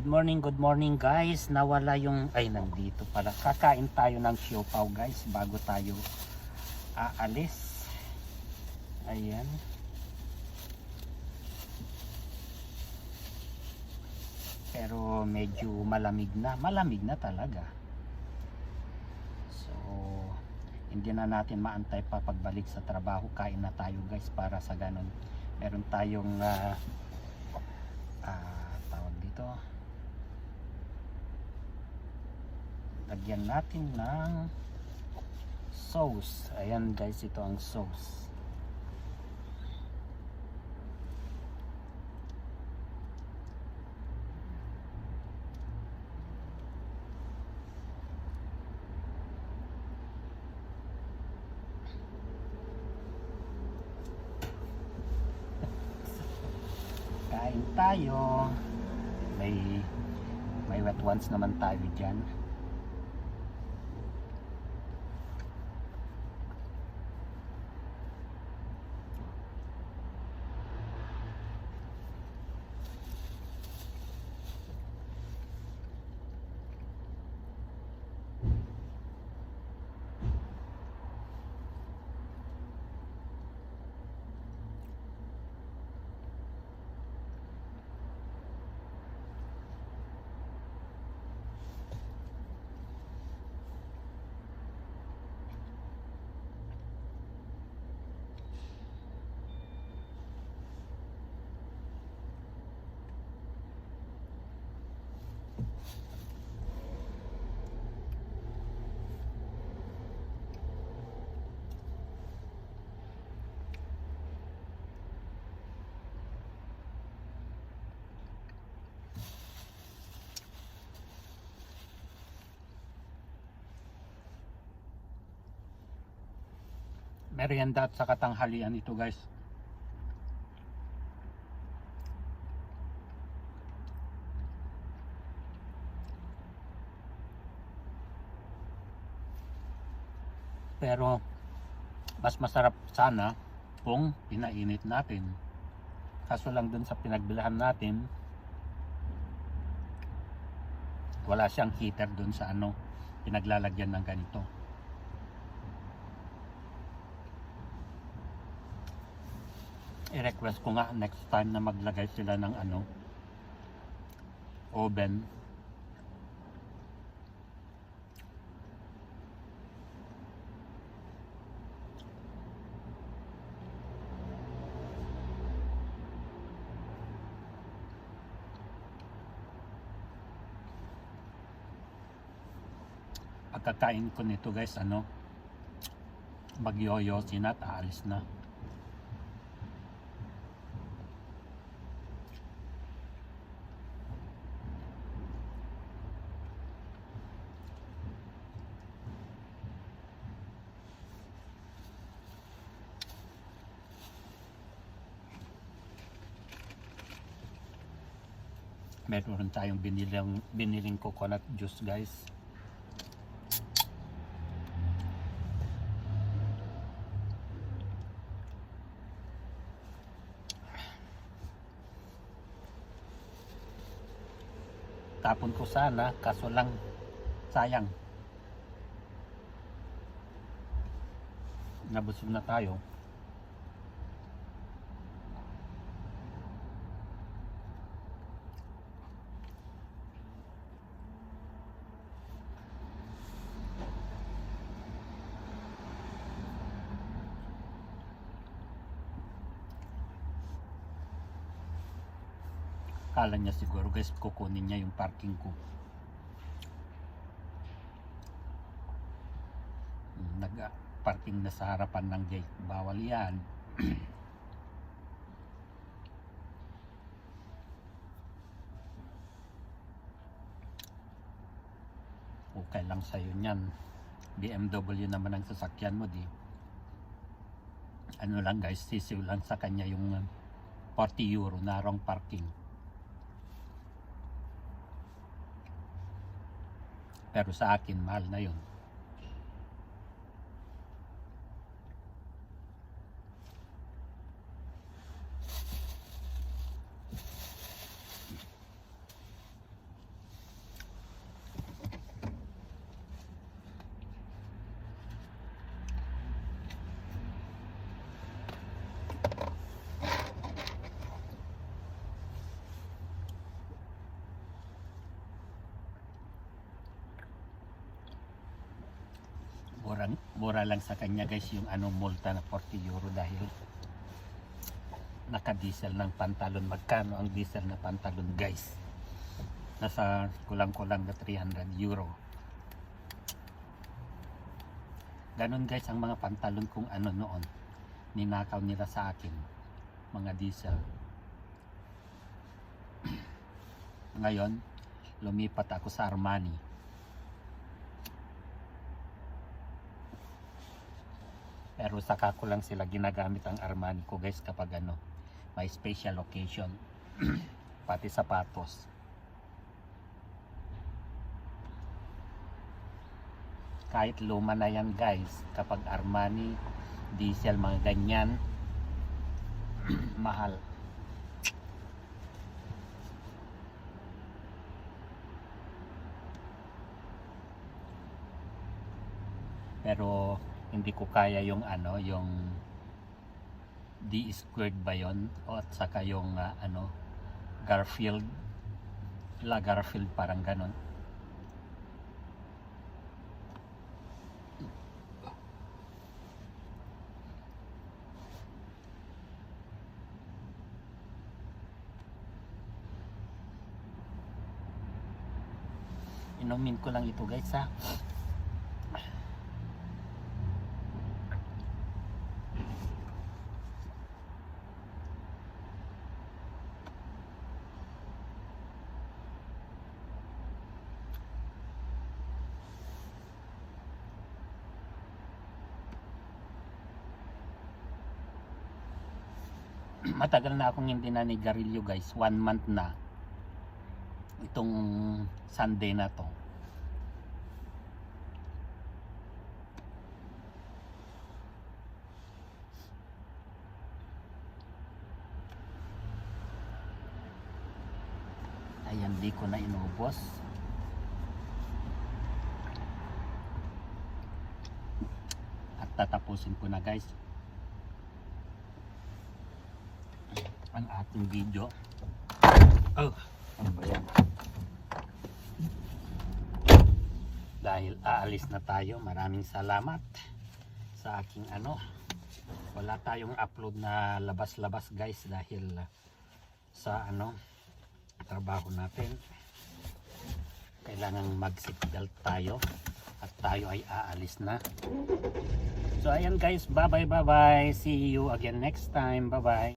Good morning guys. Nawala yung, ay nandito pala. Kakain tayo ng siopaw guys bago tayo aalis. Ayan. Pero medyo malamig na talaga. So, hindi na natin maantay pa pagbalik sa trabaho. Kain na tayo guys para sa ganun. Meron tayong tawag dito. Lagyan natin ng sauce. Ayan guys, ito ang sauce. Kain tayo. May wet ones naman tayo dyan. Merienda at saka tanghalian ito guys. Pero mas masarap sana kung pinainit natin. Kaso lang dun sa pinagbilahan natin, wala siyang heater dun sa pinaglalagyan ng ganito. I-request ko nga next time na maglagay sila ng oven. Pagkakain ko nito guys, magyoyosin at aalis na. Meron tayong biniling coconut juice guys. Tapon ko sana, kaso lang sayang. Nabusog na tayo. Kala niya siguro guys kukunin niya yung parking ko. Nag-parking na sa harapan ng gate. Bawal yan. Okay lang sa'yo nyan. BMW naman ang sasakyan mo, di. Ano lang guys, sisiw lang sa kanya yung 40 euro na wrong parking. Pero sa akin, mahal na yun. mura lang sa kanya guys yung multa na 40 euro dahil naka-diesel ng pantalon. Magkano ang diesel na pantalon guys? Nasa kulang-kulang na 300 euro. Ganon guys ang mga pantalon kung noon. Ninakaw nila sa akin. Mga diesel. Ngayon, lumipat ako sa Armani. Pero saka ko lang sila ginagamit ang Armani ko guys kapag may special occasion. Pati sapatos. Kahit luma na yan guys, kapag Armani, diesel, mga ganyan, mahal. Pero hindi ko kaya yung yung D squared ba yun? O at saka yung Garfield, La Garfield, parang ganon. Inumin ko lang ito guys ha. Matagal na akong hindi nanigarilyo guys, 1 month na itong Sunday na to. Ayan, di ko na inubos. At tatapusin ko na guys ang ating video. Oh, ano ba yan? Dahil aalis na tayo, maraming salamat sa aking wala tayong upload na labas-labas guys dahil sa trabaho natin. Kailangan mag-seatbelt tayo at tayo ay aalis na. So ayan guys, bye bye. See you again next time. Bye bye.